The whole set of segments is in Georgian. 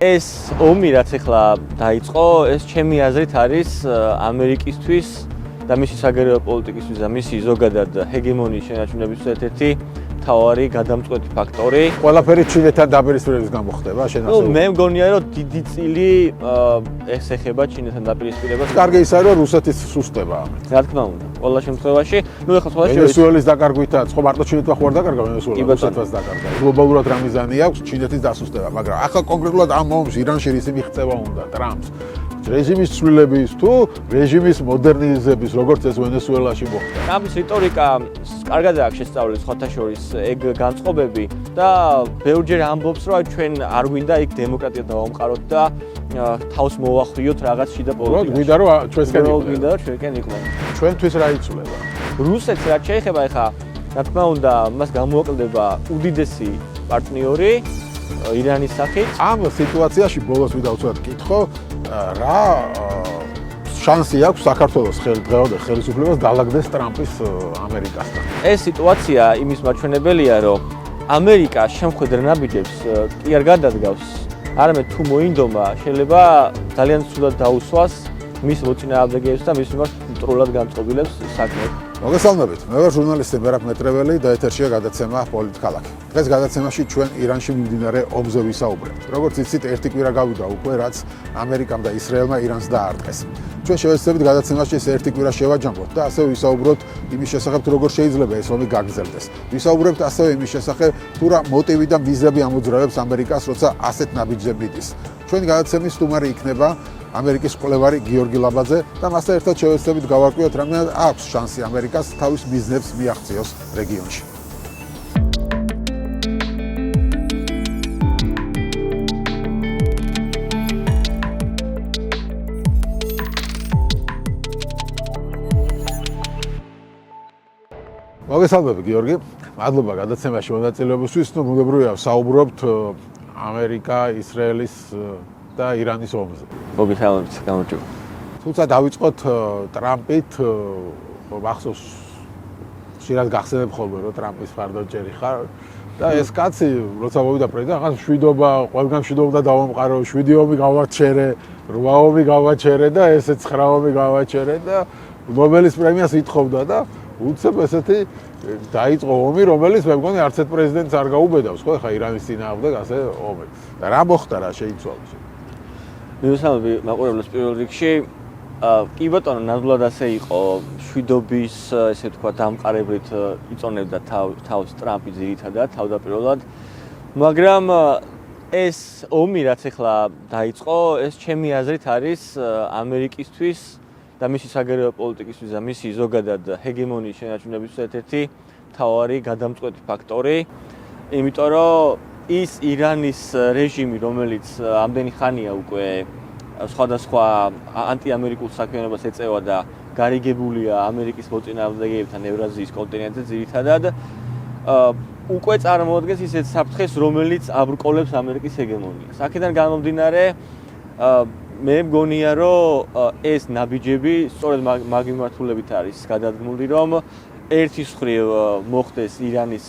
ეს ომი რაც ახლა დაიწყო, ეს ჩემი აზრით არის ამერიკისთვის და მისი საგარეო პოლიტიკისთვის და მისი ზოგადად ჰეგემონიის შენარჩუნებისთვის ერთ-ერთი მთავარი გადამწყვეტი ფაქტორი. ყველაფერი ჩინეთთან დაპირისპირების გამო ხდება შენახება. მე მგონია რომ დიდი წილი ეს ეხება ჩინეთთან დაპირისპირებას. კარგი ის არის რომ რუსეთის სუსტება ამით. რა თქმა უნდა, ყველა შემთხვევაში, ახლა სხვადასხვა ვენესუელის დაკარგვითაც, ხო მარტო ჩინეთმა ხوار დაკარგა ვენესუელა, რუსეთსაც დაკარგა. გლობალურად რა მიზანი აქვს ჩინეთის დასუსტება, მაგრამ ახლა კონკრეტულად ამ ომს ირანში ისი მიღწევა უნდა ტრამპს. რეჟიმის ცვლილების თუ რეჟიმის მოდერნიზების როგორც ეს ვენესუელაში მოხდა. ტრამპის რიტორიკა კარგად აქვს შესწავლილი სხვათა შორის ეგ განწყობები და ბევრჯერ ამბობს რომ ჩვენ არ გვინდა იქ დემოკრატია დავამყაროთ და თავს მოვახვიოთ რაღაც შიდა პოლიტიკაში. გვინდა რომ ჩვენსკენ გვინდა რომ ჩვენკენ იყვნენ. ჩვენთვის რა იცვლება? რუსეთს რაც შეეხება ახლა რა თქმა უნდა მას გამოაკლდება უდიდესი პარტნიორი ირანის სახით. ამ სიტუაციაში ბოლოს ვიდავწვათ კითხო რა შანსი აქვს საქართველოს დღევანდელ ხელისუფლებას დაალაგდეს ტრამპის ამერიკასთან. ეს სიტუაცია იმის მაჩვენებელია, რომ ამერიკა შემხედრ ნაბიჯებს კი არ გადადგავს, არამედ თუ მოინდომა, შეიძლება ძალიან ცუდად დაუსვას მის მოწინააღმდეგეებს და მის მიმართ მტრულად განწყობილებს საქმეს. მოგესალმებით, მე ვარ ჟურნალისტი მერაბ მეტრეველი და ეთერშია გადაცემა პოლიტქალაქი. დღეს გადაცემაში ჩვენ ირანში მიმდინარე ომზე ვისაუბრებთ. როგორც იცით, ერთი კვირა გავიდა უკვე, რაც ამერიკამ და ისრაელმა ირანს დაარტყეს. ჩვენ შევეცდებით გადაცემაში ეს ერთი კვირა შევაჯამოთ და ასევე ვისაუბროთ იმის შესახებ, თუ როგორ შეიძლება ეს ომი გაგრძელდეს. ვისაუბრებთ ასევე იმის შესახებ, თუ რა მოტივი და მიზეზი ამოძრავებს ამერიკას, როცა ასეთ ნაბიჯზე მიდის. ჩვენი გადაცემის სტუმარი იქნება ამერიკის კვლევარი გიორგი ლაბაძე და მასთან ერთად შევეცდებით გავარკვიოთ, რამდენად აქვს შანსი ამერიკას თავის ბიზნესს მიაღწიოს რეგიონში. მოგესალმებით გიორგი, მადლობა გადაცემაში მონაწილეობისთვის. მოგებრუნებია საუბრობთ ამერიკა, ისრაელის და ირანის ომზე. მოგესალმებით, გამარჯობა. თუმცა დავიწყოთ ტრამპით, მახსოვს შეიძლება გახსენებ ხოლმე რომ ტრამპის ფარდონჯერი ხარ და ეს კაცი როცა მოვიდა პრეზიდენტი, რაღაც მშვიდობა, ყველგან მშვიდობა დავამყარო, 7 ომი გავაჩერე, 8 ომი გავაჩერე და ესე 9 ომი გავაჩერე და ნობელის პრემიას ითხოვდა და უცებ ესეთი დაიწყო ომი, რომელიც მე მგონი არც ერთ პრეზიდენტს არ გაუბედავს, ხო, ხა ირანის წინააღმდეგ ასე ომები. და რა მოხდა, რა შეიცვალა? მოგესალმებით, მაყურებლებს პირველ რიგში. კი ბატონო, ნამდვილად ასე იყო, მშვიდობის, ესე თქვა, დამყარებლით იწონებდა თავს ტრამპი ძირითადად, თავდაპირველად. მაგრამ ეს ომი, რაც ახლა დაიწყო, ეს ჩემი აზრით არის ამერიკისთვის და მისი საგარეო პოლიტიკისთვის და მისი ზოგადად ჰეგემონიის შენარჩუნებისთვის ერთ-ერთი მთავარი გადამწყვეტი ფაქტორი, იმიტომ რომ ის ირანის რეჟიმი, რომელიც ამდენი ხანია უკვე სხვადასხვა ანტიამერიკულ საქმიანობას ეწევა და გარიგებულია ამერიკის მოწინააღმდეგეებთან ევრაზიის კონტინენტზე ძირითადად, უკვე წარმოადგენს ისეთ საფრთხეს, რომელიც აბრკოლებს ამერიკის ჰეგემონიას. აქედან გამომდინარე, მე მგონია, რომ ეს ნაბიჯები სწორედ მაგ მიმართულებით არის გადადგმული, რომ ერთის მხრივ მოხდეს ირანის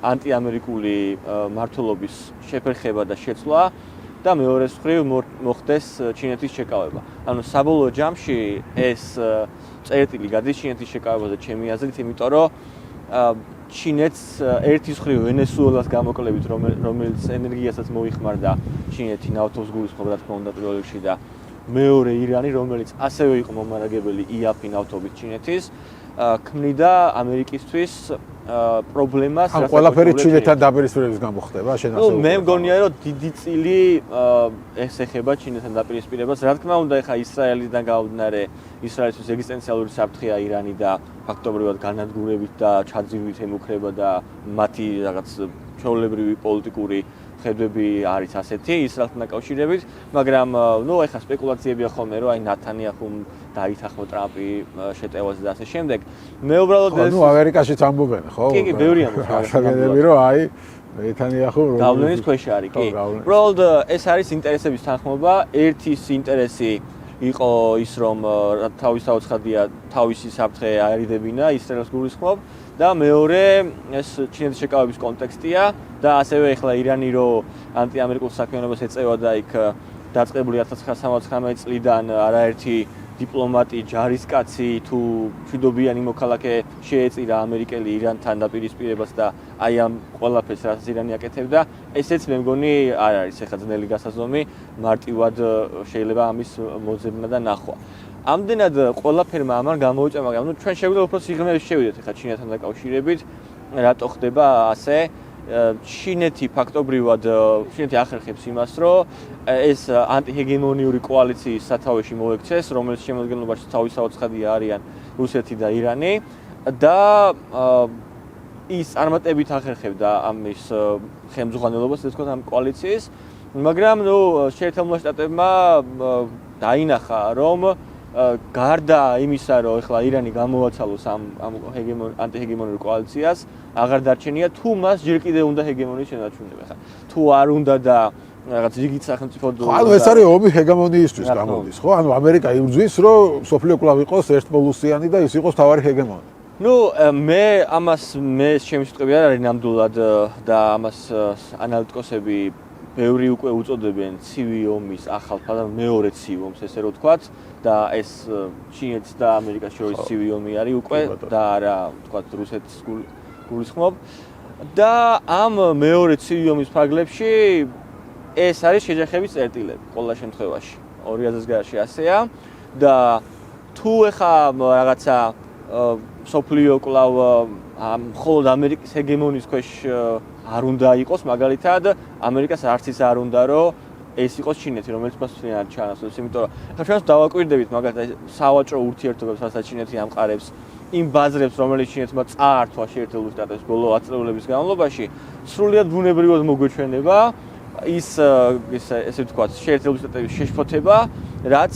ანტიამერიკული მმართველობის შეფერხება და შეცვლა და მეორეს მხრივ მოხდეს ჩინეთის შეკავება. ანუ საბოლოო ჯამში ეს წერტილი გადის ჩინეთის შეკავებაზე ჩემი აზრით, იმიტომ რომ ჩინეთს ერთის მხრივ ვენესუელას გამოკლებით, რომელიც ენერგიასაც მოიხმარდა ჩინეთი ნავთობს გულისხმობ, რა თქმა უნდა, პირველ რიგში და მეორე ირანი, რომელიც ასევე იყო მომარაგებელი იაფი ნავთობის ჩინეთის, ქმნიდა ამერიკისთვის პრობლემას, ან ყველაფერი ჩინეთთან დაპირისპირების გამო ხდება შენახება. მე მგონია რომ დიდი წილი ეს ეხება ჩინეთთან დაპირისპირებას. რა თქმა უნდა, ეხა ისრაელიდან გამომდინარე, ისრაელისთვის ეგზისტენციალური საფრთხეა ირანი და ფაქტობრივად განადგურებით და ჩაძირვით ემუქრება და მათი რაღაც ჩვეულებრივი პოლიტიკური ხედვები არის ასეთი ისრაელთან დაკავშირებით, მაგრამ ეხა სპეკულაციებია ხოლმე, რომ აი ნათანიაჰუმ დაითანხმა ტრამპი შეტევაზე და ასე შემდეგ. მე უბრალოდ ეს ამერიკაშიც ამბობენ, ხო? კი, ბევრი ამბობს. აგენები რომ აი ნათანიაჰუმ გავლენის ქვეშ არის, კი. უბრალოდ ეს არის ინტერესების თანხმობა. ერთის ინტერესი იყო ის, რომ თავის საოცხადია თავისი საფრთხე აერიდებინა ისრაელს გულისხმობ და მეორე ეს ჩინეთის შეკავების კონტექსტია და ასევე ეხლა ირანი რო ანტიამერიკულ საქმიანობას ეწევა და იქ დაწყებული 1979 წლიდან არაერთი დიპლომატი, ჯარისკაცი თუ მშვიდობიანი მოქალაქე შეეწირა ამერიკელი ირანთან დაპირისპირებას და აი ამ ყველაფერს რაც ირანი აკეთებდა, ესეც მე მგონი არ არის ეხლა ძნელი გასაზომი, მარტივად შეიძლება ამის მოძებნა და ნახვა. ამდენად ყველაფერმა ამან გამოუწვევა, მაგრამ ნუ ჩვენ შეგვიძლია უფრო სიღრმეში შევიდეთ ეხლა ჩინეთთან დაკავშირებით, რატო ხდება ასე ჩინეთი ფაქტობრივად ჩინეთი ახერხებს იმას, რომ ეს ანტიჰეგემონიური კოალიციის სათავეში მოექცეს, რომელიც შემადგენლობაში თავისთავად ცხადია არიან რუსეთი და ირანი და ის წარმატებით ახერხებდა ამის ხელმძღვანელობას, ესე ვთქვათ, ამ კოალიციის, მაგრამ ნუ შეერთებულმა შტატებმა დაინახა, რომ გარდა იმისა, რომ ეხლა ირანი გამოვაცალოს ამ ანტიჰეგემონიურ კოალიციას, აღარ დარჩენია თუ მას ჯერ კიდევ უნდა ჰეგემონიის შენარჩუნება. ხა თუ არ უნდა და რაღაც რიგით სახელმწიფო ანუ ეს არის ომი ჰეგემონიისთვის გამოდის, ხო? ანუ ამერიკა იბრძვის, რომ სოფლიო კვლავ იყოს ერთპოლუსიანი და ის იყოს თავარი ჰეგემონი. ნუ მე ჩემი სიტყვები არ არის ნამდვილად და ამას ანალიტიკოსები ბევრი უკვე უწოდებენ ცივი ომის ახალ ფაზას, მეორე ცივ ომს, ესე რომ ვთქვათ, და ეს ჩინეთს და ამერიკას შორის ცივი ომი არის უკვე და არა, ვთქვათ, რუსეთს გულისხმობ. და ამ მეორე ცივი ომის ფარგლებში ეს არის შეჯახების წერტილები ყველა შემთხვევაში. 2000-ის გარშე ასეა და თუ ეხა რაღაცა სოფლიო კვლავ მხოლოდ ამერიკის ჰეგემონიის ქვეშ არ უნდა იყოს, მაგალითად, ამერიკას არც ის არ უნდა, რომ ეს იყოს ჩინეთი, რომელიც მას მთლიანად ჩაანაცვლებს, იმიტომ რომ ხა ჩვენს დავაკვირდებით მაგალითად სავაჭრო ურთიერთობებს, რასაც ჩინეთი ამყარებს, იმ ბაზრებს, რომელიც ჩინეთმა წაართვა შეერთებულ შტატებს ბოლო 10 წლების განმავლობაში, სრულიად ბუნებრივად მოგვეჩვენება ესე ვთქვათ, შეერთებულ შტატების შეშფოთება, რაც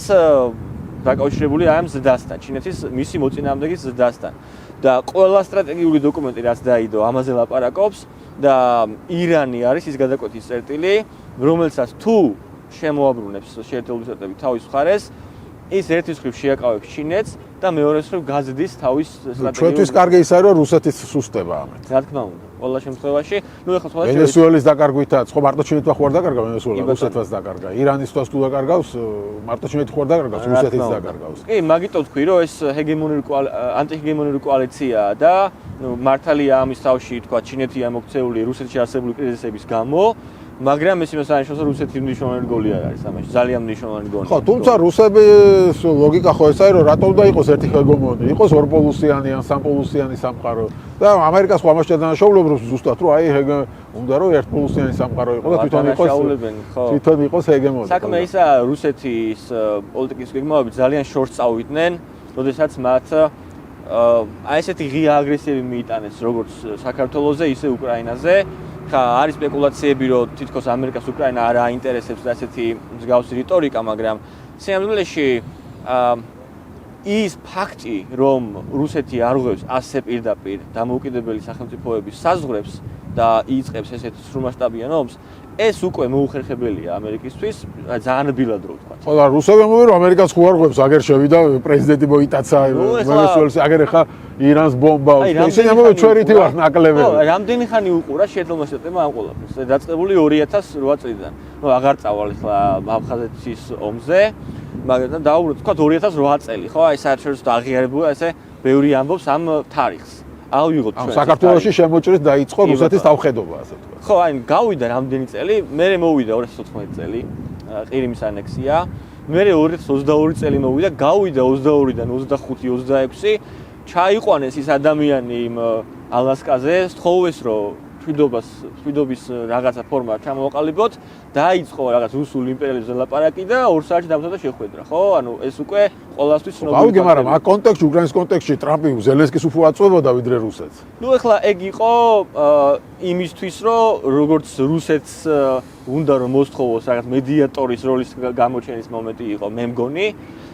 დაკავშირებული ამ ზრდასთან, ჩინეთის მისი მოწინააღმდეგის ზრდასთან. და ყველა სტრატეგიული დოკუმენტი, რაც დაიდო, ამაზე ლაპარაკობს და ირანი არის ის გადაკვეთის წერტილი, რომელსაც თუ შემოაბრუნებს შეერთებული შტატები თავის მხარეს, ის ერთის მხრივ შეაკავებს ჩინეთს და მეორეს მხრივ გაზრდის თავის სტრატეგიულ. ჩვენთვის კარგი ის არის, რომ რუსეთის სუსტება ამით. რა თქმა უნდა, ყველა შემთხვევაში, ნუ ეხლა სხვა ვენესუელის დაკარგვითაც, ხო მარტო ჩინეთმა ხო არ დაკარგა ვენესუელა, რუსეთსაც დაკარგა. ირანისთვის თუ დაკარგავს, მარტო ჩინეთი ხო არ დაკარგავს, რუსეთიც დაკარგავს. კი, მაგიტომ თქვი, რომ ეს ანტიჰეგემონიური კოალიციაა და მართალია ამის თავში, თქვა, ჩინეთია მოქცეული რუსეთში არსებული კრიზისების გამო, მაგრამ ეს იმას არნიშნავს, რომ რუსეთი მნიშვნელოვანი როლი არ არის ამაში, ძალიან მნიშვნელოვანი გონია. ხო, თუმცა რუსების ლოგიკა ხო ეს არის, რომ რატომ უნდა იყოს ერთი ჰეგემონი, იყოს ორპოლუსიანი ან სამპოლუსიანი სამყარო. და ამერიკას ხო ამაში დანაშაულებებს ზუსტად, რომ აი უნდა რომ ერთპოლუსიანი სამყარო იყოს და თვითონ იყოს ჰეგემონი. საქმე ისაა, რუსეთის პოლიტიკის გეგმავები ძალიან შორს წავიდნენ, როდესაც მათ აი ესეთი ღია აგრესიები მიიტანეს როგორც საქართველოზე, ისე უკრაინაზე. ხა არის სპეკულაციები, რომ თითქოს ამერიკას უკრაინა არ აინტერესებს და ესეთი მსგავსი რიტორიკა, მაგრამ სიამოვნებაში ის ფაქტი, რომ რუსეთი არ ღვევს ასე პირდაპირ დამოუკიდებელი სახელმწიფოების საზღვრებს და იწყებს ესეთ სრულმასშტაბიან ომს, ეს უკვე მოუხერხებელია ამერიკისთვის, ძალიან რბილად რო ვთქვა. ხო და რუსები ამბობენ, რომ ამერიკას ხო არ ღვევს, აგერ შევიდა პრეზიდენტი მოიტაცა ვენესუელას, აგერ ხა ირანს ბომბავს. ისინი ამბობენ, ჩვენ რითი ვართ ნაკლები. ხო, რამდენი ხანი უყურა შეერთებულმა შტატებმა ამ ყველაფერს? დაწყებული 2008 წლიდან. ნუ აღარ წავალ ახლა აფხაზეთის ომზე, მაგრამ დაუბრუნდით, თქვა 2008 წელი, ხო? აი საერთაშორისო აღიარებულა ესე ბევრი ამბობს ამ თარიღს. ავიღოთ ჩვენ. საქართველოში შემოჭრით დაიწყო რუსეთის თავხედობა, ასე ვთქვათ. ხო, აი გავიდა რამდენი წელი, მერე მოვიდა 2014 წელი, ყირიმის ანექსია. მერე 2022 წელი მოვიდა, გავიდა 22-დან 25, 26, ჩაიყვანეს ის ადამიანი იმ ალასკაზე, სთხოვეს რომ მშვიდობის რაღაცა ფორმა ჩამოვაყალიბოთ, დაიწყო რაღაც რუსულ იმპერიალიზმზე ლაპარაკი და 2 საათში დამთავრდა შეხვედრა, ხო? ანუ ეს უკვე ყველასთვის ცნობილი. გავიგე, მაგრამ აქ კონტექსტში, უკრაინის კონტექსტში ტრამპი ზელენსკის უფრო აწვევოდა ვიდრე რუსეთს. ნუ ეხლა ეგ იყო იმისთვის, რომ როგორც რუსეთს უნდა რომ მოსთხოვოს რაღაც მედიატორის როლის გამოჩენის მომენტი იყო, მე მგონი,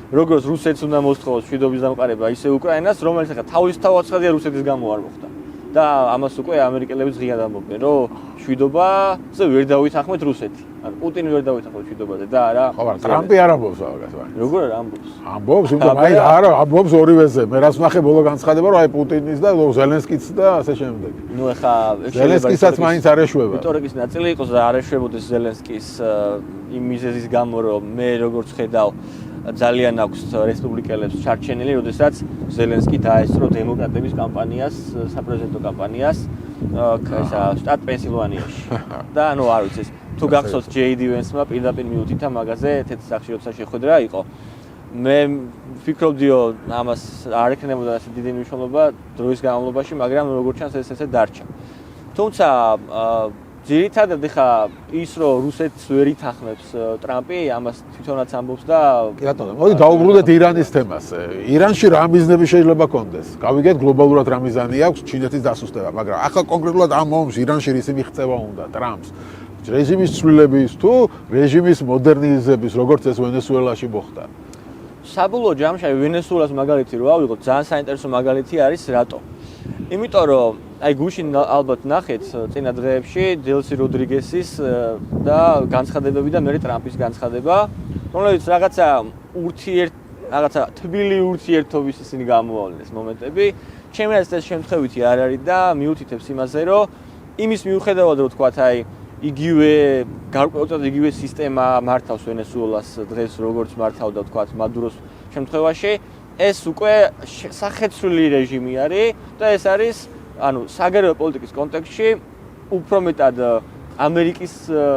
როგორც რუსეთს უნდა მოსთხოვოს მშვიდობის დამყარება, ისე უკრაინას, რომელიც ახლა თავისთავად ცხადია რუსეთის გამო არ მოხდა. და ამას უკვე ამერიკელებიც ღიად ამბობდნენ, რომ შვიდობაზე ვერ დავითანხმეთ რუსეთი. ანუ პუტინი ვერ დავითანხმეთ შვიდობაზე და არა. ხო, ტრამპი არ ამბობს მაგას. როგორ არ ამბობს? ამბობს, იმიტომ აი არა, ამბობს ორივეზე. მე რაც ნახე ბოლო განცხადება, რომ აი პუტინის და ზელენსკის და ასე შემდეგ. ნუ ეხა ზელენსკისაც მაინც არ ეშვება. რიტორიკის ნაწილი იყოს და არ ეშვებოდეს ზელენსკის იმ მიზეზის გამო, რომ მე როგორც ხედავ ძალიან აქვს რესპუბლიკელებს ჩარჩენილი, როდესაც ზელენსკი დაესწრო დემოკრატების კამპანიას, საპრეზიდენტო კამპანიას შტატ პენსილვანიაში. და ანუ არ ვიცი, თუ გახსოვთ JD Vance-მა პირდაპირ მიუთითა მაგაზე თეთრ სახში როცა შეხვედრა იყო. მე ვფიქრობდიო, ამას არ ექნებოდა ასე დიდი მნიშვნელობა დროის განმავლობაში, მაგრამ როგორც ჩანს ესე დარჩა. თუმცა ძირითადად ხა ის რომ რუსეთს ვერ ითანხმებს ტრამპი, ამას თვითონაც ამბობს და კი ბატონო, მოდი დავუბრუნდეთ ირანის თემას. ირანში რა მიზნები შეიძლება კონდეს? გავიგეთ, გლობალურად რა მიზანი აქვს ჩინეთის დასუსტება, მაგრამ ახლა კონკრეტულად ამ ომს ირანში რისი მიღწევა უნდა ტრამპს? რეჟიმის ცვლილების თუ რეჟიმის მოდერნიზების, როგორც ეს ვენესუელაში მოხდა? საბოლოო ჯამში ვენესუელას მაგალითი რო ავიღოთ, ძალიან საინტერესო მაგალითი არის რატო? იმიტომ რომ აი გუშინ ალბათ ნახეთ წინა დღეებში დელსი როდრიგესის და განცხადებები და მე ტრამპის განცხადება, რომელიც რაღაცა თბილი ურთიერთობის ისინი გამოავლეს მომენტები. ჩემი აზრით ეს შემთხვევითი არ არის და მიუთითებს იმაზე, რომ იმის მიუხედავად რომ თქვათ აი გარკვეულწილად იგივე სისტემა მართავს ვენესუელას დღეს როგორც მართავდა თქვათ მადუროს შემთხვევაში, ეს უკვე სახეცვლილი რეჟიმი არის და ეს არის ანუ საგარეო პოლიტიკის კონტექსტში უფრო მეტად ამერიკის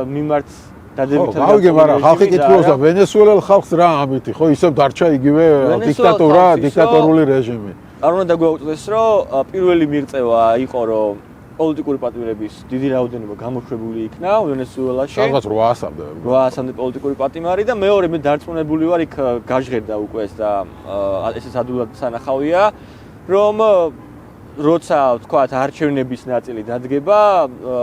მიმართ დადებითად გავიგე, მაგრამ ხალხი კითხულობს და ვენესუელელ ხალხს რა ამითი, ხო ისევ დარჩა იგივე დიქტატორული რეჟიმი. არ უნდა დაგვაუწყდეს, რომ პირველი მიღწევა იყო, რომ პოლიტიკური პატიმრების დიდი რაოდენობა გამოშვებული იქნა ვენესუელაში. სადღაც 800-მდე. 800-მდე პოლიტიკური პატიმარი და მეორე მე დარწმუნებული ვარ, იქ გაჟღერდა უკვე ეს და ესეც ადვილად სანახავია, რომ როცა თქვათ არჩევნების ნაწილი დადგება,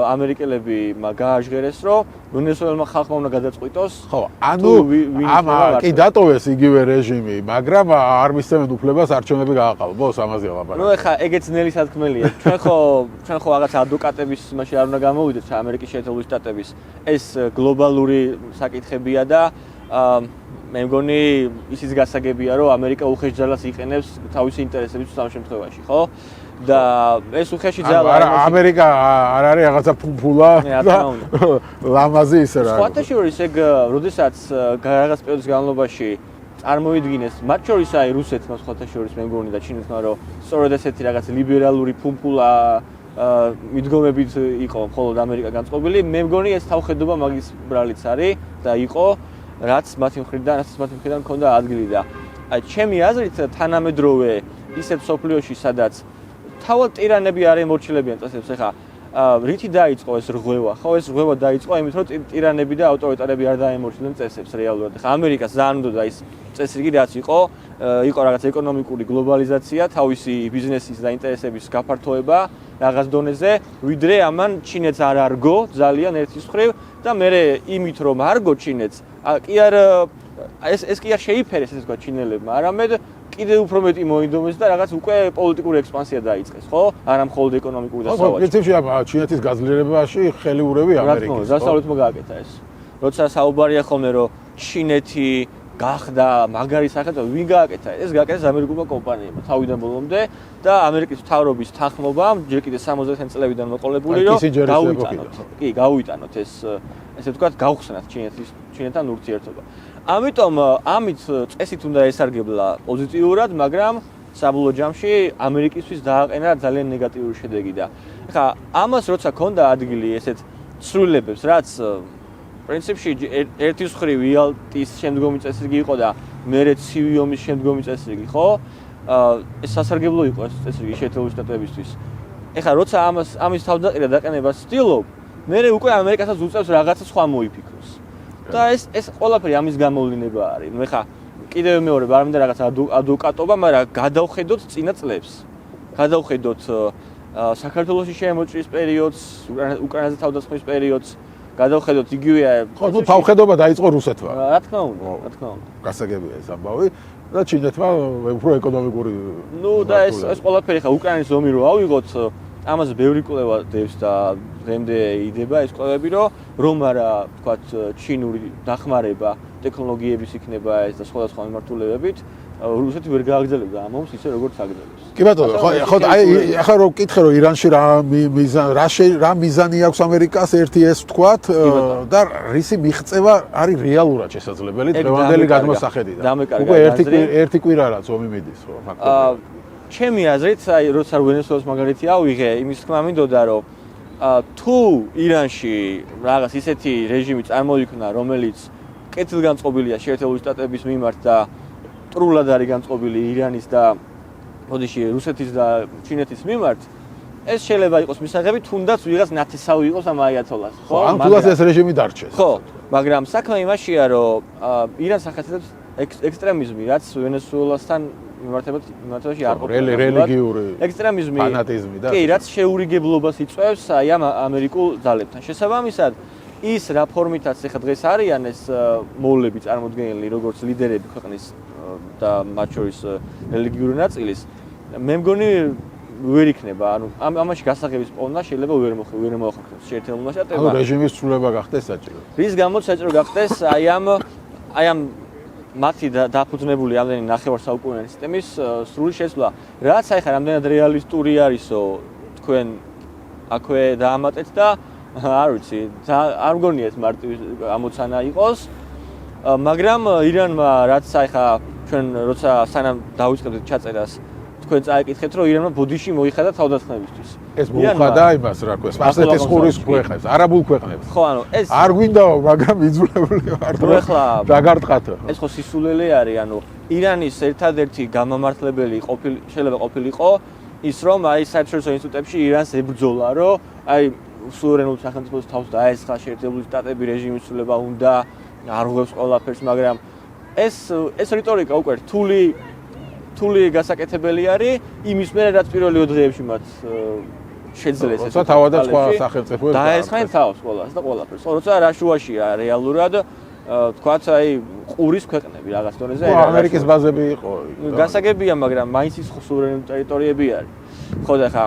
ამერიკელები გააჟღერეს, რომ ვენესუელმა ხალხმა უნდა გადაწყვიტოს. ხო, ანუ კი დატოვეს იგივე რეჟიმი, მაგრამ არ მისცემენ უფლებას არჩევნები გააყალბოს, ამაზე ლაპარაკი. ნუ ეხა ეგეც ნელი სათქმელია. ჩვენ ხო რაღაც ადვოკატების იმაში არ უნდა გამოვიდეთ, ამერიკის შეერთებული შტატების. ეს გლობალური საკითხებია და მე მგონი ისიც გასაგებია, რომ ამერიკა უხეშძალას იყენებს თავისი ინტერესების ამ შემთხვევაში, ხო? და ეს უხეში ძალა ამერიკა არ არის რაღაცა ფუფულა და ლამაზი ისე რა. სხვათა შორის ეგ როდესაც რაღაც პერიოდის განმავლობაში წარმოიდგინეს, მათ შორის აი რუსეთმა სხვათა შორის მე მგონი და ჩინეთმა, რომ სწორედ ესეთი რაღაც ლიბერალური ფუფულა მიდგომებით იყო მხოლოდ ამერიკა განწყობილი, მე მგონი ეს თავხედობა მაგის ბრალიც არის და იყო რაც მათი მხრიდან მქონდა ადგილი და აი ჩემი აზრით თანამედროვე ისეთ სოფლიოში სადაც თავად ტირანები არ ემორჩილებიან წესებს, ეხა რითი დაიწყო ეს რღვევა? ხო, ეს რღვევა დაიწყო იმით, რომ ტირანები და ავტორიტარები არ დაემორჩილებენ წესებს რეალურად. ეხა ამერიკას ძალიან უნდა ის წესრიგი რაც იყო რაღაც ეკონომიკური გლობალიზაცია, თავისი ბიზნესის და ინტერესების გაფართოება რაღაც დონეზე, ვიდრე ამან ჩინეთს არ არგო ძალიან ერთის მხრივ და მე იმით რომ არგო ჩინეთს, კი არ ეს კი არ შეიფერეს ესე ვთქვა ჩინელებმა, არამედ კიდევ უფრო მეტი მოინდომეს და რაღაც უკვე პოლიტიკური ექსპანსია დაიწყეს, ხო? არა მხოლოდ ეკონომიკური და სავაჭრო. პრინციპში ჩინეთის გაძლიერებაში ხელი ურევი ამერიკის. დასავლეთმა გააკეთა ეს. როცა საუბარია ხოლმე რომ ჩინეთი გახდა მაგარი სახელმწიფო, ვინ გააკეთა? ეს გააკეთეს ამერიკულმა კომპანიებმა თავიდან ბოლომდე და ამერიკის მთავრობის თანხმობამ ჯერ კიდე 60-იან წლებიდან მოყოლებული რომ გავუიტანოთ ეს ესე ვთქვათ, გავხსნათ ჩინეთთან ურთიერთობა. ამიტომ ამით წესით უნდა ესარგებლა პოზიტიურად, მაგრამ საბოლოო ჯამში ამერიკისთვის დააყენა ძალიან ნეგატიური შედეგი და ეხა ამას როცა ქონდა ადგილი ესეთ ცვლილებებს, რაც პრინციპში ერთის მხრივ იალტის შემდგომი წესრიგი იყო და მერე ცივი ომის შემდგომი წესრიგი, ხო? ეს სასარგებლო იყო ეს წესრიგი შეერთებული შტატებისთვის. ეხა როცა ამის თავდაყირა დაყენებას ვცდილობ, მერე უკვე ამერიკასაც უწევს რაღაცა სხვა მოიფიქროს. და ეს ყველაფერი ამის გამოვლინება არის. ნუ ეხა კიდევ მეორე არ მინდა რაღაც ადვოკატობა, მაგრამ გადავხედოთ წინა წლებს. გადავხედოთ საქართველოში შემოჭრის პერიოდს, უკრაინაზე თავდასხმის პერიოდს, გადავხედოთ იგივე ხო, ნუ თავხედობა დაიწყო რუსეთმა. რა თქმა უნდა. გასაგებია ეს ამბავი და ჩინეთმა უფრო ეკონომიკური. ნუ და ეს ყველაფერი ხა უკრაინის ომი რო ავიღოთ, ამაზე ბევრი კვლევა დევს და დღემდე იდება ეს კვლევები, რომ არა, თქვათ, ჩინური დახმარება ტექნოლოგიების იქნება ეს და სხვადასხვა მიმართულებებით, რუსეთი ვერ გააგრძელებდა ამ ომს ისე როგორც აგრძელებს. კი ბატონო, ხო აი ახლა რომ ვკითხე რომ ირანში რა მიზანი აქვს ამერიკას ერთი ეს ვთქვათ და რისი მიღწევა არის რეალურად შესაძლებელი დღევანდელი გადმოსახედიდან. უკვე ერთი კვირა რაც ომი მიდის ხო ფაქტობრივად. ჩემი აზრით, აი როცა ვენესუელას მაგალითი ავიღე, იმის თქმა მინდოდა რომ თუ ირანში რაღაც ისეთი რეჟიმი წარმოიქმნა, რომელიც კეთილგანწყობილია შეერთებული შტატების მიმართ და ტრულად არის განწყობილი ირანის და ოდიში რუსეთის და ჩინეთის მიმართ, ეს შეიძლება იყოს მისაღები, თუნდაც ვიღაც ნათესავი იყოს ამ აიათოლას, ხო? ან თუნდაც ეს რეჟიმი დარჩეს. ხო, მაგრამ საქმე იმაშია, რომ ირანს ახასიათებს ექსტრემიზმი, რაც ვენესუელასთან მიმართებაში არ ყოფილა რელიგიური ექსტრემიზმი, ფანატიზმი და კი, რაც შეურიგებლობას იწვევს აი ამ ამერიკულ ძალებთან. შესაბამისად, ის რა ფორმითაც ეხა დღეს არიან ეს მოვლები წარმოდგენილი, როგორც ლიდერები ქვეყნის და მათ შორის რელიგიური ნაწილის, მე მგონი ვერ იქნება, ანუ ამაში გასაღების პოვნა შეიძლება ვერ მოახერხოს შეერთებულმა შტატებმა. ანუ რეჟიმის ცვლილება გახდეს საჭირო. რის გამოც საჭირო გახდეს აი ამ მათი დაფუძნებული ამდენი ნახევარსაუკუნიანი სისტემის სრული შესვლა, რაც აი ხა რამდენად რეალისტური არისო თქვენ აქვე დაამატეთ და არ ვიცი, არ მგონია ეს მარტივი ამოცანა იყოს, მაგრამ ირანმა რაც აი ხა ჩვენ როცა სანამ დავიწყებდით ჩაწერას თქვენ წაიკითხეთ რომ ირანმა ბოდიში მოიხადა თავდასხმებისთვის. ეს მოუხადა იმას რა ქვია, სპარსეთის ყურის ქვეყნებს, არაბულ ქვეყნებს. ხო, ანუ ეს არ გვინდაო, მაგრამ იძულებული ვარ რომ ეხლა დაგარტყათო. ეს ხო სისულელე არის, ანუ ირანის ერთადერთი გამამართლებელი შეიძლება ყოფილიყო ის რომ აი საერთაშორისო ინსტიტუტებში ირანს ებრძოლა, რომ აი სუვერენულ სახელმწიფოს თავს დაესხა შეერთებული შტატები რეჟიმის ცვლილება უნდა არ ღვევს ყველაფერს, მაგრამ ეს რიტორიკა უკვე რთული გასაკეთებელი არის იმის მერე რაც პირველი 4 დღეებში მათ შეძლეს ეს. როცა თავადაც სხვა სახელმწიფოებს დაესხნენ თავს ყველას და ყველაფერს. როცა რა შუაშია რეალურად თქვათ აი ყურის ქვეყნები რაღაც დონეზე აი ამერიკის ბაზები იყო. გასაგებია, მაგრამ მაინც ის სუვერენული ტერიტორიები არის. ხო და ხა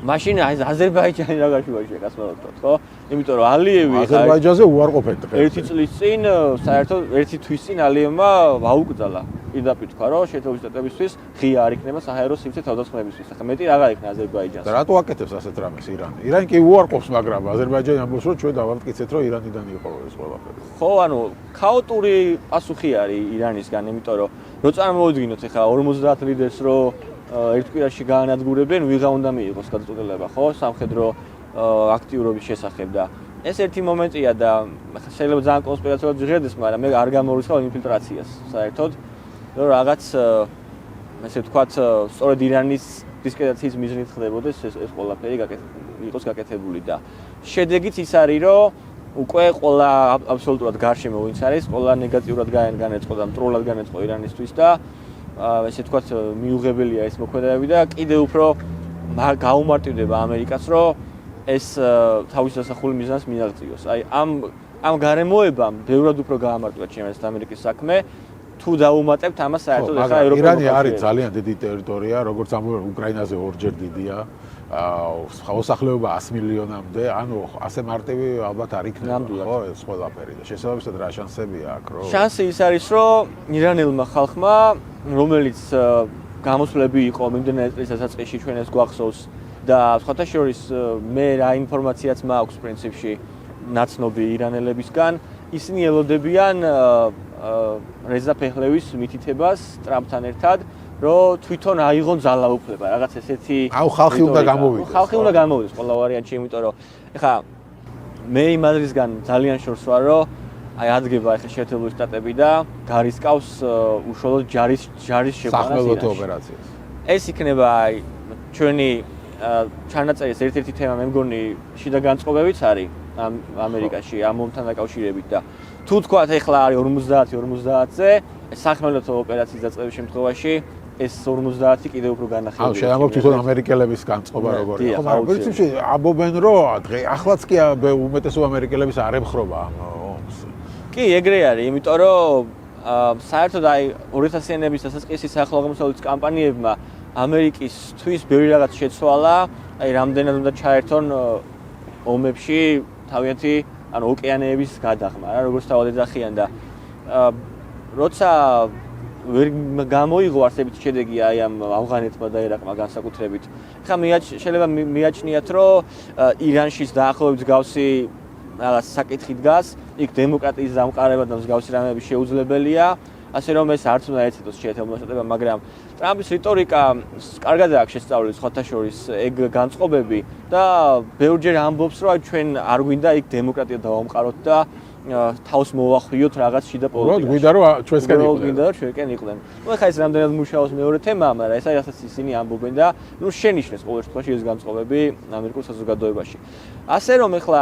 მაშინ აი აზერბაიჯანი რა გაშუაშია გასმოვოთ, ხო? იმიტომ რომ ალიევი აზერბაიჯანზე უარყოფენ დღეს. ერთი წლის წინ საერთოდ ერთი თვის წინ ალიევმა აუკრძალა. პირდაპირ თქვა რომ შეერთებული შტატებისთვის ღია არ იქნება საჰაერო სივრცე თავდასხმებისთვის. ახლა მეტი რა გაიქნა აზერბაიჯანს. და რატო აკეთებს ასეთ რამეს ირანი? ირანი კი უარყოფს, მაგრამ აზერბაიჯანი ამბობს რომ ჩვენ დავამტკიცეთ რომ ირანიდან იყო ეს ყველაფერი. ხო, ანუ ქაოტური პასუხი არის ირანისგან, იმიტომ რომ რო წარმოვიდგინოთ ახლა 50 ლიდერს რომ ერთ კვირაში გაანადგურებენ, ვიღა უნდა მიიღოს გადაწყვეტილება, ხო, სამხედრო აქტიურობის შესახებ და ეს ერთი მომენტია და შეიძლება ძალიან კონსპირაციულად ჟღერდეს, მაგრამ მე არ გამორიცხავ ინფილტრაციას საერთოდ, რომ რაღაც ესე ვთქვათ, სწორედ ირანის დისკრედიტაციის მიზნით ხდებოდეს ეს ყველაფერი იყოს გაკეთებული და შედეგიც ის არის, რომ უკვე ყველა აბსოლუტურად გარშემო ვინც არის, ყველა ნეგატიურად განეწყო და მტრულად განეწყო ირანისთვის და ესე ვთქვათ, მიუღებელია ეს მოქმედებები და კიდევ უფრო გაუმარტივდება ამერიკას, რომ ეს თავის დასახული მიზანს მიაღწიოს. აი ამ გარემოებამ ბევრად უფრო გაამარტივა ჩემს ამერიკის საქმე. თუ დაუმატებთ ამას საერთოდ ახლა ევროპაში ირანი არის ძალიან დიდი ტერიტორია, როგორც ამბობენ, უკრაინაზე ორჯერ დიდია. მოსახლეობა 100 მილიონამდე, ანუ ასე მარტივი ალბათ არ იქნება, ხო, ეს ყველაფერი და შესაბამისად რა შანსებია აქ, რომ შანსი ის არის, რომ ირანელმა ხალხმა, რომელიც გამოსვლები იყო მიმდინარე წლის დასაწყისში ჩვენ ეს გვახსოვს და სხვათა შორის მე რა ინფორმაციაც მაქვს პრინციპში ნაცნობი ირანელებისგან, ისინი ელოდებიან რეზა ფეჰლევის მითითებას ტრამპთან ერთად, რომ თვითონ აიღონ ძალაუფლება, რაღაც ესეთი ხალხი უნდა გამოვიდეს. ხალხი უნდა გამოვიდეს ყველა ვარიანტში, იმიტომ რომ ეხა მე იმ აზრისგან ძალიან შორს ვარ, რომ აი ადგება ეხა შეერთებული შტატები და გარისკავს უშუალოდ ჯარის შეყვანას სახმელეთო ოპერაციას. ეს იქნება აი ჩვენი ჩანაწერის ერთ-ერთი თემა, მე მგონი შიდა განწყობებიც არის ამერიკაში ამ ომთან დაკავშირებით და თუ თქვათ ეხლა არის 50-50-ზე სახმელეთო ოპერაციის დაწყების შემთხვევაში ეს 50 კიდევ უფრო განახლებია. აუ შეამბობ თვითონ ამერიკელების განწყობა როგორია. ხო, მაგრამ პრინციპში ამბობენ რომ ახლაც კი უმეტესობა ამერიკელების არ ემხრობა ამ ომს. კი, ეგრე არის, იმიტომ რომ საერთოდ აი 2000-იანების დასაწყისი საერთო აღმოსავლეთის კამპანიებმა ამერიკისთვის ბევრი რაღაც შეცვალა, აი რამდენად უნდა ჩაერთონ ომებში თავიანთი ანუ ოკეანეების გადაღმა, რა როგორც თავად ეძახიან და როცა ვერ გამოიღო არსებითი შედეგი აი ამ ავღანეთმა და ერაყმა განსაკუთრებით. ხა შეიძლება მიაჩნიათ, რომ ირანშიც დაახლოებით მსგავსი რაღაც საკითხი დგას, იქ დემოკრატიის დამყარება და მსგავსი რამეები შეუძლებელია, ასე რომ ეს არც უნდა ეცეთოს შეერთებულმა შტატებმა, მაგრამ ტრამპის რიტორიკა კარგად აქვს შესწავლილი სხვათა შორის ეგ განწყობები და ბევრჯერ ამბობს, რომ ჩვენ არ გვინდა იქ დემოკრატია დავამყაროთ და თავს მოვახვიოთ რაღაც შიდა პოლიტიკაში. გვინდა რომ ჩვენსკენ იყვნენ. გვინდა რომ ჩვენკენ იყვნენ. ნუ ეხლა ეს რამდენად მუშაობს მეორე თემაა, მაგრამ ეს ასაც ისინი ამბობენ და ნუ შენიშნეს ყოველ შემთხვევაში ეს განწყობები ამერიკულ საზოგადოებაში. ასე რომ ეხლა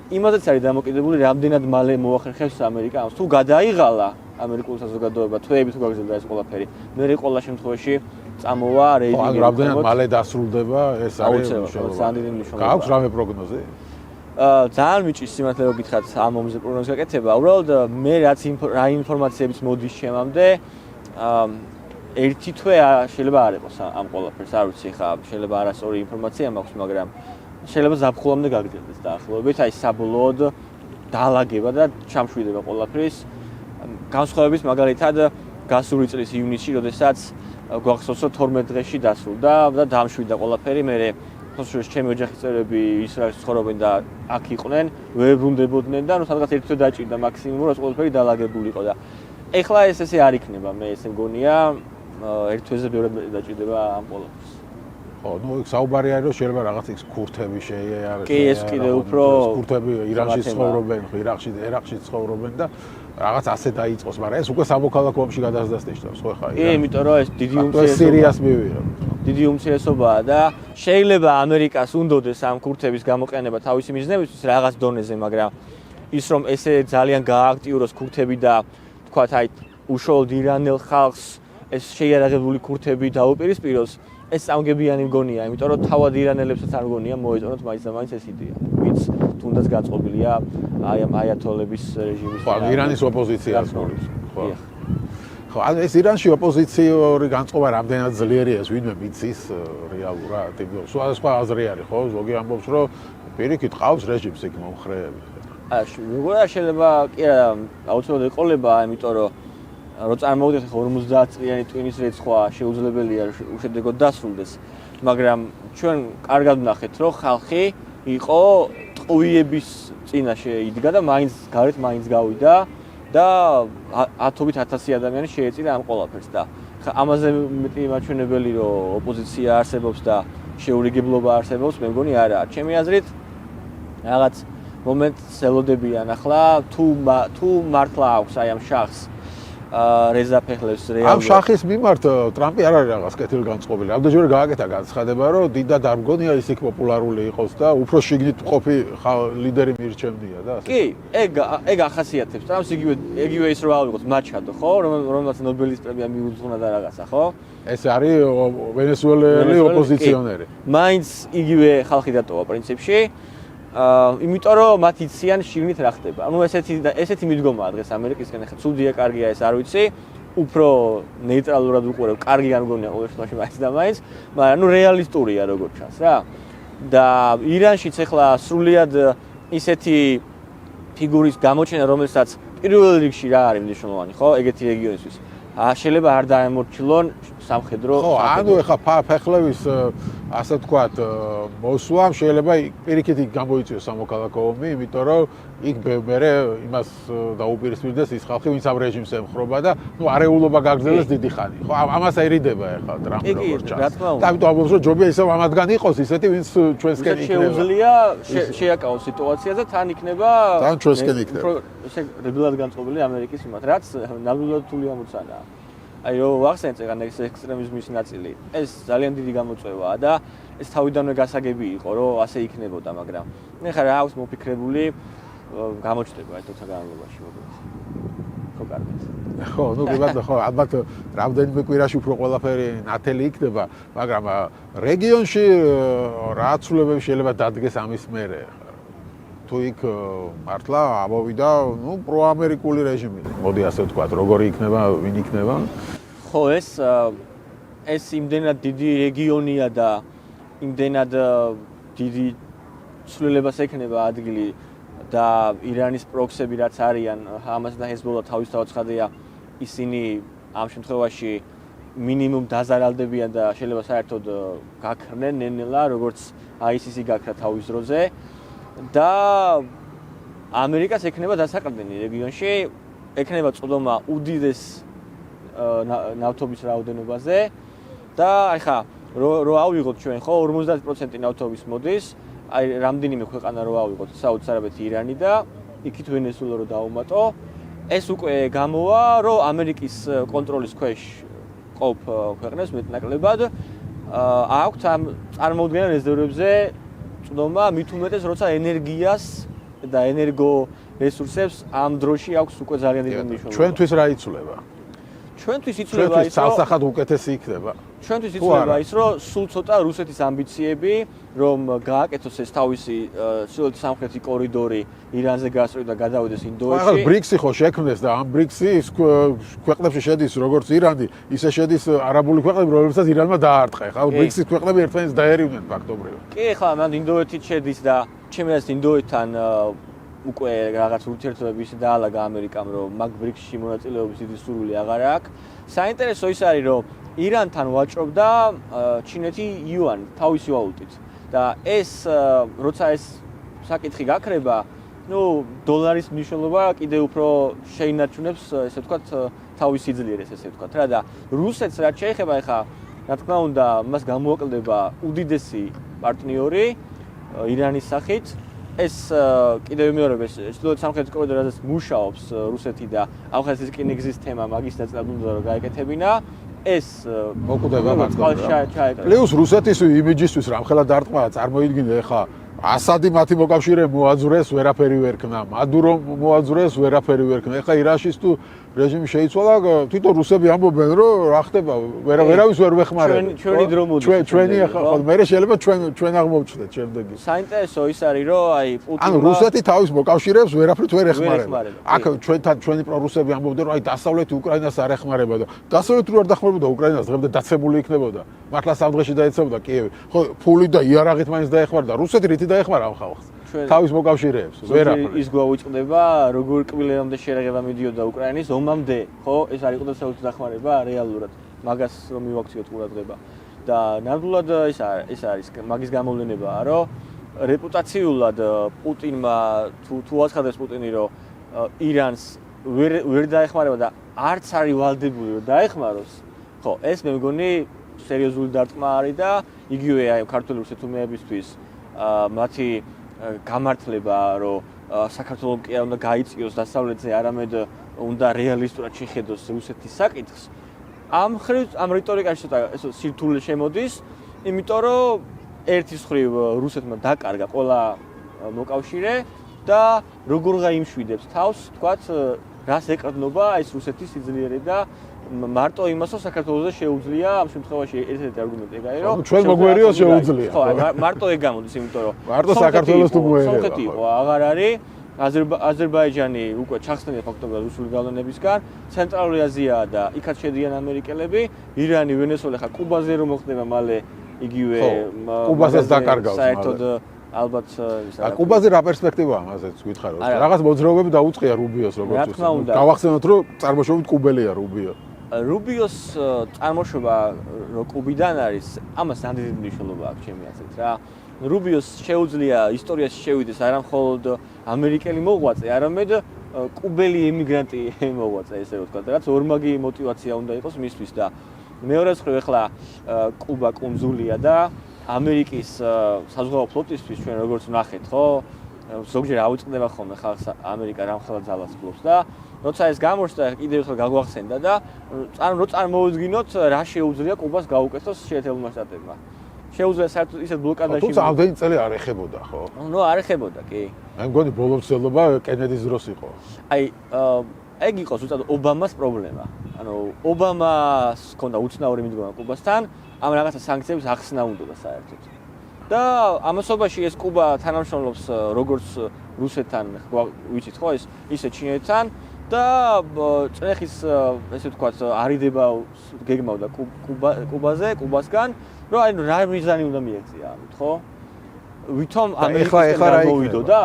იმაზეც არის დამოკიდებული, რამდენად მალე მოახერხებს ამერიკა ამას. თუ გადაიღალა ამერიკულ საზოგადოება თვეები თუ გაგრძელდა ეს ყველაფერი, მე ყველა შემთხვევაში წამოვა რეიტინგი. ანუ რამდენად მალე დასრულდება ეს არის მნიშვნელოვანი. გააქვს რამე პროგნოზი? ძალიან მიჭირს სიმართლე რომ გითხრათ ამ ომზე პროგნოზის გაკეთება. უბრალოდ მე რაც რა ინფორმაციებიც მოდის ჩემამდე, ერთი თვე შეიძლება არ იყოს ამ ყველაფერს, არ ვიცი ხა, შეიძლება არასწორი ინფორმაცია მაქვს, მაგრამ შეიძლება ზაფხულამდე გაგრძელდეს დაახლოებით, აი საბოლოოდ დაალაგება და ჩამშვიდება ყველაფრის. განსხვავების მაგალითად გასული წლის ივნისში, როდესაც გვახსოვს რომ 12 დღეში დასრულდა და დამშვიდდა ყველაფერი, მე ხოსურს ჩემი ოჯახის წევრები ისრაელში ცხოვრობენ და აქ იყვნენ, ვერ ბრუნდებოდნენ და ნუ სადღაც ერთ თვე დაჭირდა მაქსიმუმ, რომ ყველაფერი დაალაგებულიყო და ეხლა ესე არ იქნება, მე ესე მგონია, ერთ თვეზე ბევრად მეტი დაჭირდება ამ ყველაფერს. ხო, ნუ იქ საუბარი არის რომ შეიძლება რაღაც იქ ქურთები შეიარეს. კი, ეს კიდე უფრო ქურთები ირანში ცხოვრობენ, ერაყში ცხოვრობენ და რაღაც ასე დაიწყოს, მაგრამ ეს უკვე სამოქალაქო ომში გადასდას ნიშნავს, ხო ხა? კი, იმიტომ რომ ეს დიდი უმცირესობა სირიას მივიღო. დიდი უმცირესობაა და შეიძლება ამერიკას უნდოდეს ამ ქურთების გამოყენება თავისი მიზნებისთვის რაღაც დონეზე, მაგრამ ის რომ ესე ძალიან გააქტიუროს ქურთები და თქვათ აი უშუალოდ ირანელ ხალხს ეს შეიარაღებული ქურთები დაუპირისპიროს, ეს წამგებიანი მგონია, იმიტომ რომ თავად ირანელებსაც არ მგონია მოეწონოთ მაინც და მაინც ეს იდეა, ვინც თუნდაც გაწყობილია აი ამ აიათოლების რეჟიმის. ხო, իրანის ოპოზიციას გულისხმობს, ხო. ხო, ანუ ეს ირანში ოპოზიციური განწყობა რამდენად ძლიერია, ეს ვინმე მიცის რეალურად, იმიტომ სხვა აზრი არის, ხო? ზოგი ამბობს, რომ პირიქით ყავს რეჟიმს იქ მომხრეები. როგორ შეიძლება კი არა, აუცილებლად ეყოლება, იმიტომ რომ წარმოვიდგინეთ 50 წლიანი ტვინის რეცხვა შეუძლებელია უშედეგოდ დასრულდეს, მაგრამ ჩვენ კარგად ვნახეთ, რომ ხალხი იყო ტყვიების წინაშე იდგა და მაინც გარეთ მაინც გავიდა და 10,000 ადამიანი შეეწირა ამ ყველაფერს და ამაზე მეტი მაჩვენებელი რომ ოპოზიცია არსებობს და შეურიგებლობა არსებობს, მე მგონი არა. ჩემი აზრით რაღაც მომენტს ელოდებიან ახლა თუ მართლა აქვს აი ამ შახს რეზა ფეხლებს რეალურად. ამ შახის მიმართ ტრამპი არ არის რაღაც კეთილგანწყობილი. ამდენჯერ გააკეთა განცხადება, რომ დიდად არ მგონია ის იქ პოპულარული იყოს და უფრო შიგნით მყოფი ლიდერი მირჩენია და ასე. კი, ეგ ახასიათებს. ტრამპს იგივე ის რო ავიღოთ მაჩადო, ხო? რომელსაც ნობელის პრემია მიუძღვნა და რაღაცა, ხო? ეს არის ვენესუელელი ოპოზიციონერი. მაინც იგივე ხალხი დატოვა პრინციპში. იმიტომ რომ მათ იციან შიგნით რა ხდება. ანუ ესეთი მიდგომაა დღეს ამერიკისკენ, ხა ცუდია, კარგია ეს არ ვიცი. უფრო ნეიტრალურად უყურებ, კარგი არ მგონია ყოველ შემთხვევაში მაინც და მაინც, მაგრამ ნუ რეალისტურია როგორც ჩანს რა. და ირანშიც ახლა სრულიად ისეთი ფიგურის გამოჩენა, რომელსაც პირველ რიგში რა არის მნიშვნელოვანი, ხო? ეგეთი რეგიონისთვის. შეიძლება არ დაემორჩილონ სამხედრო. ხო, ანუ ეხა ფეხლების ასე ვთქვათ, მოსვლამ შეიძლება პირიქით გამოიწვიოს სამოქალაქო ომი, იმიტომ რომ იქ მერე იმას დაუპირისპირდეს ის ხალხი, ვინც ამ რეჟიმს ემხრობა და ნუ არეულობა გაგრძელდეს დიდი ხანი. ხო, ამას ერიდება ეხლა ტრამპი როგორც ჩანს. და ამიტომ ამბობს, რომ ჯობია ისევ ამათგან იყოს ისეთი, ვინც ჩვენსკენ იქნება. შეუძლია შეაკავოს სიტუაცია და თან იქნება თან ჩვენსკენ იქნება. ესე რბილად განწყობილი ამერიკის მიმართ, რაც ნამდვილად თული ამოცანაა. აი რომ ვახსენეთ ეგ ექსტრემიზმის ნაწილი, ეს ძალიან დიდი გამოწვევაა და ეს თავიდანვე გასაგები იყო, რომ ასე იქნებოდა, მაგრამ მე ხარ რა აქვს მოფიქრებული გამოჩნდება ეს თოცა განმავლობაში მოგვიყვება. ხო, კარგად. ხო, ნუ გიბატონო, ხო, ალბათ რამდენიმე კვირაში უფრო ყველაფერი ნათელი იქნება, მაგრამ რეგიონში რა აცვლებები შეიძლება დადგეს ამის მერე. თუ იქ მართლა ამოვიდა, ნუ პროამერიკული რეჟიმი. მოდი ასე ვთქვათ, როგორი იქნება, ვინ იქნება? ხო, ეს იმდენად დიდი რეგიონია და იმდენად დიდი ცვლილებას ექნება ადგილი და ირანის პროქსები რაც არიან ჰამასი და ჰეზბოლა თავისთავად ცხადია ისინი ამ შემთხვევაში მინიმუმ დაზარალდებიან და შეიძლება საერთოდ გაქრნენ ნელ-ნელა როგორც ISIS-ი გაქრა თავის დროზე და ამერიკას ექნება დასაყრდენი რეგიონში ექნება წოდომა უდიდეს ნავთობის რაოდენობაზე და აი ხა რო ავიღოთ ჩვენ ხო 50% ნავთობის მოდის აი რამდენიმე ქვეყანა რო ავიღოთ საუდარაბეთი ირანი და იქით ვენესუელა რო დაუმატო ეს უკვე გამოვა რომ ამერიკის კონტროლის ქვეშ ყოფ ქვეყნებს მეტნაკლებად აქვთ ამ წარმოუდგენელ რეზერვებზე წვდომა მით უმეტეს როცა ენერგიას და ენერგო რესურსებს ამ დროში აქვს უკვე ძალიან დიდი მნიშვნელობა. ჩვენთვის რა იცვლება? ჩვენთვის იცვლება ის რომ ცალსახად უკეთესი იქნება. ჩვენთვის იცვლება ის რომ სულ ცოტა რუსეთის ამბიციები რომ გააკეთოს ეს თავისი სამხრეთი კორიდორი ირანზე გასწროს და გადავიდეს ინდოეთში. ახლა ბრიქსი ხო შექმნეს და ამ ბრიქსი ქვეყნებში შედის როგორც ირანი, ისე შედის არაბული ქვეყნები, რომლებსაც ირანმა დაარტყა. ახლა ბრიქსის ქვეყნები ერთმანეთს დაერივნენ ფაქტობრივად. კი, ახლა მან ინდოეთით შედის და ჩემი აზრით ინდოეთთან უკვე რაღაც ურთიერთობები დაალაგა ამერიკამ რომ მაგ ბრიქსში მონაწილეობის დიდი სურვილი აღარ აქვს. საინტერესო ის არის რომ ირანთან ვაჭრობდა ჩინეთი იუანი თავისი ვალუტით და ეს როცა ეს საკითხი გაქრება, დოლარის მნიშვნელობა კიდევ უფრო შეინარჩუნებს, ესე ვთქვათ, თავის სიძლიერეს, ესე ვთქვათ რა და რუსეთს რაც შეეხება ახლა, რა თქმა უნდა, მას გამოაკლდება უდიდესი პარტნიორი ირანის სახით. ეს კიდევ ვიმეორებ ეს ჩრდილოეთ სამხრეთის კორიდორზე მუშაობს რუსეთი და ახლა ეს რკინიგზის თემა მაგის ნაწილად უნდა რომ გაეკეთებინა. ეს მოკვდება მართლა. პლუს რუსეთის იმიჯისთვის რამხელა დარტყმა წარმოიდგინე ახლა ასადი მათი მოკავშირე მოაძვრეს ვერაფერი ვერ ქნა, მადურო მოაძვრეს ვერაფერი ვერ ქნა. ახლა ირანშიც თუ რეჟიმი შეიცვალა, თვითონ რუსები ამბობენ რომ რა ხდება, ვერავის ვერ ვეხმარებთ. ჩვენი დრო მოდის. ჩვენი ახლა მე შეიძლება ჩვენ აღმოვჩნდეთ შემდეგი. საინტერესო ის არის რომ აი პუტინმა ანუ რუსეთი თავის მოკავშირეებს ვერაფრით ვერ ეხმარება. აქ ჩვენთან ჩვენი პრორუსები ამბობდნენ რომ აი დასავლეთი უკრაინას არ ეხმარება და დასავლეთი რო არ დახმარებოდა უკრაინას დღემდე დაცემული იქნებოდა. მართლა სამ დღეში დაეცემოდა კიევი. ხო ფული და იარაღით მაინც დაეხმარდა. რუსეთი რითი დაეხმარა ამ ხალხს? თავის მოკავშირეებს ვერაფრით. ის გვაუწყდება როგორ კბილამდე შერაღება მიდიოდა უკრაინის ომამდე, ხო? ეს არ იყო დასავლეთის დახმარება რეალურად. მაგას რომ მივაქციოთ ყურადღება. და ნამდვილად ეს არის მაგის გამოვლენებაა, რომ რეპუტაციულად პუტინმა თუ აცხადებს პუტინი რომ ირანს ვერ დაეხმარება და არც არის ვალდებული რომ დაეხმაროს, ხო, ეს მე მგონი სერიოზული დარტყმა არის და იგივე აი ქართული რუსეთუმეებისთვის მათი გამართლება რომ საქართველოს კი არ უნდა გაიწიოს დასავლეთზე, არამედ უნდა რეალისტურად შეხედოს რუსეთის საკითხს. ამ რიტორიკაში ცოტა ესე სირთულე შემოდის, იმიტომ რომ ერთის მხრივ რუსეთმა დაკარგა ყველა მოკავშირე და როგორ გაიმშვიდებს თავს, თქვათ, რას ეკრდნობა ეს რუსეთის სიძლიერე და მარტო იმას რომ საქართველოსზე შეუძლია ამ შემთხვევაში ერთ-ერთი არგუმენტი ეგაა რომ ჩვენ მოგვერიოს შეუძლია. ხო, მარტო ეგ გამოდის, იმიტომ რომ მარტო საქართველოს თუ მოერება. სომხეთი იყო, აღარ არის აზერბაიჯანი უკვე ჩახსნილია ფაქტობრივად რუსული გავლენებისგან, ცენტრალური აზია და იქაც შედიან ამერიკელები, ირანი, ვენესუელა, ხა კუბაზე რომ მოხდება მალე იგივე კუბაზეც დაკარგავს საერთოდ ალბათ კუბაზე რა პერსპექტივაა ამაზეც გითხარით. რაღაც მოძრაობები დაუწყია რუბიოს როგორც ის. გავახსენოთ რომ წარმოშობით კუბელია რუბიო. რუბიოს წარმოშობა რო კუბიდან არის, ამას ნამდვილად მნიშვნელობა აქვს ჩემი აზრით რა. რუბიოს შეუძლია ისტორიაში შევიდეს არა მხოლოდ ამერიკელი მოღვაწე, არამედ კუბელი ემიგრანტი მოღვაწე, ესე ვთქვათ, რაც ორმაგი мотиваცია უნდა იყოს მისთვის და მეორე მხრივ ახლა კუბა კუნძულია და ამერიკის საზღვაო ფლოტისთვის ჩვენ როგორც ვნახეთ, ხო, ზოგჯერ აუწყდება ხოლმე ხალხს ამერიკა რამხელა ძალას ფლობს და როცა ეს გამოჩნდა, კიდევ ერთხელ გაგვახსენდა და რო წარმოვიდგინოთ, რა შეუძლია კუბას გაუკეთოს შეერთებულმა შტატებმა. შეუძლია საერთოდ ისეთ ბლოკადაში. თუმცა ამდენი წელი არ ეხებოდა, ხო? არ ეხებოდა, კი. მე მგონი ბოლოს ცელობა კენედის დროს იყო. აი, ეგ იყო ზუსტად ობამას პრობლემა. ანუ ობამას ჰქონდა უცნაური მიდგომა კუბასთან, ამ რაღაცა სანქციების ახსნა უნდოდა საერთოდ. და ამასობაში ეს კუბა თანამშრომლობს როგორც რუსეთთან, ვიცით ხო, ისე ჩინეთთან და წნეხის ესე ვთქვათ არიდება გეგმავდა კუბასგან, რომ აი რა მიზანი უნდა მიეღწია ამით, ხო? ვითომ ამერიკასთან გამოვიდოდა?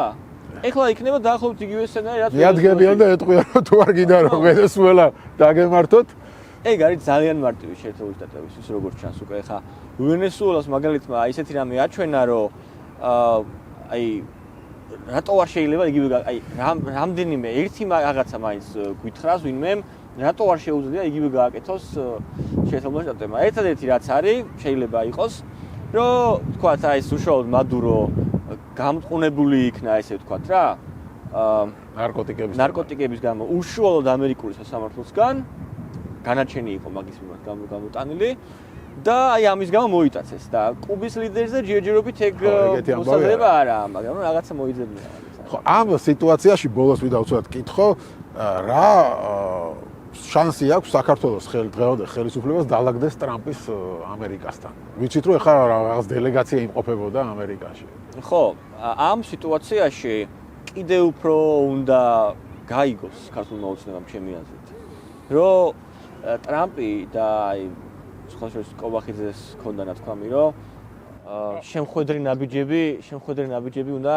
ეხლა იქნება დაახლოებით იგივე სცენარი, რაც მიადგებიან და ეტყვიან, რომ თუ არ გინდა რომ ვენესუელა დაგემართოთ. ეგ არის ძალიან მარტივი შეერთებული შტატების ის როგორც ჩანს უკვე ეხლა ვენესუელას მაგალითმა ისეთი რამე აჩვენა, რომ აი რატო არ შეიძლება იგივე აი რამდენიმე ერთი რაღაცა მაინც გითხრას ვინმე რატო არ შეუძლია იგივე გააკეთოს შეერთებულ შტატებმა. ერთადერთი რაც არის შეიძლება იყოს რომ თქვათ აი ეს უშუალოდ მადურო გამწყუნებული იქნა ესე ვთქვათ რა ნარკოტიკების გამო უშუალოდ ამერიკული სასამართლოსგან განაჩენი იყო მაგის მიმართ გამოტანილი და აი ამის გამო მოიტაცეს და კუბის ლიდერზე ჯერჯერობით ეგ მოსაზრება არა, მაგრამ რაღაცა მოიძებნა. ხო, ამ სიტუაციაში ბოლოს ვიდავწვათ კითხო, რა შანსი აქვს საქართველოს დღევანდელ ხელისუფლებას დაალაგდეს ტრამპის ამერიკასთან. ვიცით რომ ეხლა რაღაც დელეგაცია იმყოფებოდა ამერიკაში. ხო, ამ სიტუაციაში კიდევ უფრო უნდა გაიგოს ქართულმა ოცნებამ ჩემი აზრით, რომ ტრამპი და აი ხოშოს კობახიძეს ჰქონდა ნათქვამი, რომ შემხედრი ნაბიჯები უნდა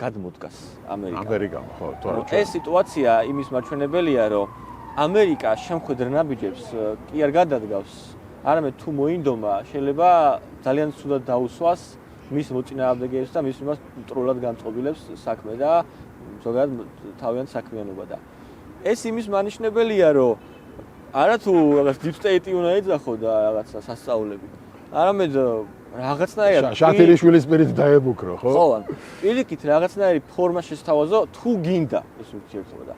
გადმოდგას ამერიკამ. ხო, თორემ ეს სიტუაცია იმის მაჩვენებელია, რომ ამერიკა შემხედრ ნაბიჯებს კი არ გადადგავს, არამედ თუ მოინდომა, შეიძლება ძალიან ცუდად დაუსვას მის მოწინააღმდეგეებს და მის მიმართ მტრულად განწყობილებს საქმე და ზოგადად თავიანთ საქმიანობა და ეს იმის მანიშნებელია, რომ არათუ რაღაც deep state უნდა ეძახო და რაღაცა სასწაულები. არამედ რაღაცნაირად შათილიშვილის პირით დაებუკრო, ხო? ხო, პირიქით რაღაცნაირი ფორმა შესთავაზო თუ გინდა ეს ურთიერთობა და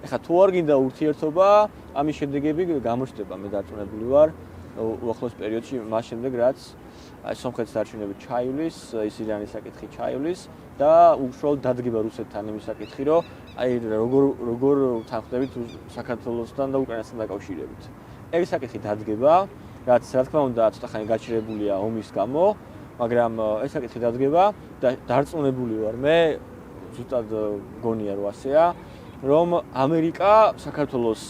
ეხლა თუ არ გინდა ურთიერთობა, ამის შედეგები გამოჩნდება, მე დარწმუნებული ვარ უახლოს პერიოდში, მას შემდეგ რაც აი სომხეთის არჩევნები ჩაივლის, ის ირანის საკითხი ჩაივლის და უშუალოდ დადგება რუსეთთან იმის საკითხი, რომ აი როგორ თანხმდებით საქართველოსთან და უკრაინასთან დაკავშირებით. ეს საკითხი დადგება, რაც რა თქმა უნდა ცოტა ხანი გაჩერებულია ომის გამო, მაგრამ ეს საკითხი დადგება და დარწმუნებული ვარ მე, ზუსტად გონია რომ ასეა, რომ ამერიკა საქართველოს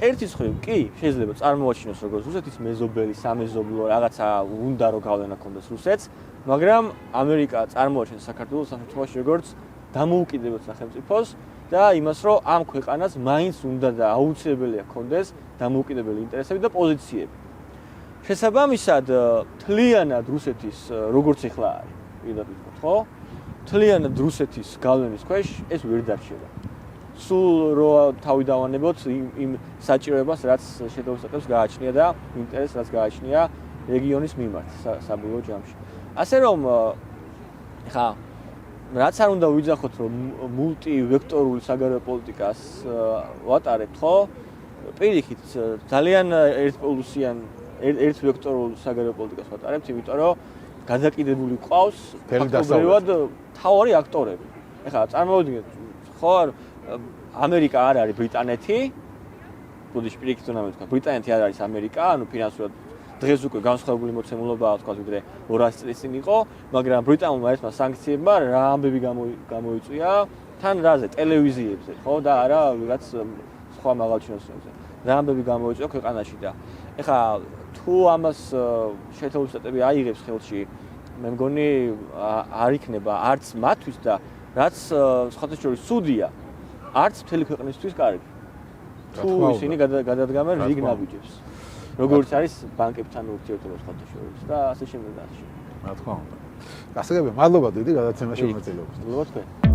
ერთის მხრივ კი შეიძლება წარმოაჩინოს როგორც რუსეთის მეზობელი, სამეზობლო რაღაცა უნდა რომ გავლენა ქონდეს რუსეთს, მაგრამ ამერიკა წარმოაჩენს საქართველოს საქართველოში როგორც დამოუკიდებელ სახელმწიფოს და იმას, რომ ამ ქვეყანას მაინც უნდა და აუცილებელია ქონდეს დამოუკიდებელი ინტერესები და პოზიციები. შესაბამისად, თლიანად რუსეთის როგორც ეხლა არის, პირდაპირ ვთქვათ, ხო? თლიანად რუსეთის გავლენის ქვეშ ეს ვერ დარჩება. სულ რო თავი დავანებოთ იმ საჭიროებას, რაც შეერთებულ შტატებს გააჩნია და ინტერესს, რაც გააჩნია რეგიონის მიმართ საბოლოო ჯამში. ასე რომ ხა რაც არ უნდა ვიძახოთ, რომ მულტივექტორული საგარეო პოლიტიკას ვატარებთ, ხო? პირიქით, ძალიან ერთვექტორულ საგარეო პოლიტიკას ვატარებთ, იმიტომ რომ გადაკიდებული ყავს ფაქტობრივად მთავარი აქტორები. ეხლა წარმოვიდგინეთ, ხო, ამერიკა არ არის ბრიტანეთი, ბუდიში პირიქით უნდა მეთქვა, ბრიტანეთი არ არის ამერიკა, ანუ ფინანსურად დღეს უკვე განსხვავებული მოცემულობაა, თქვა ვიდრე 200 წლის წინ იყო, მაგრამ ბრიტანულმა ერთმა სანქციებმა რა ამბები გამოიწვია, თან რაზე, ტელევიზიებზე, ხო და არა ვიღაც სხვა მაღალჩინოსნებზე. რა ამბები გამოიწვია ქვეყანაში და ეხლა თუ ამას შეერთებული შტატები აიღებს ხელში, მე მგონი არ იქნება არც მათთვის და რაც სხვათა შორის ცუდია, არც მთელი ქვეყნისთვის კარგი. თუ ისინი გადადგამენ რიგ ნაბიჯებს. როგორც არის ბანკებთან ურთიერთობა სხვათა შორის და ასე შემდეგ და ასე შემდეგ. რა თქმა უნდა. გასაგებია, მადლობა დიდი გადაცემაში მონაწილეობისთვის. მადლობა თქვენ.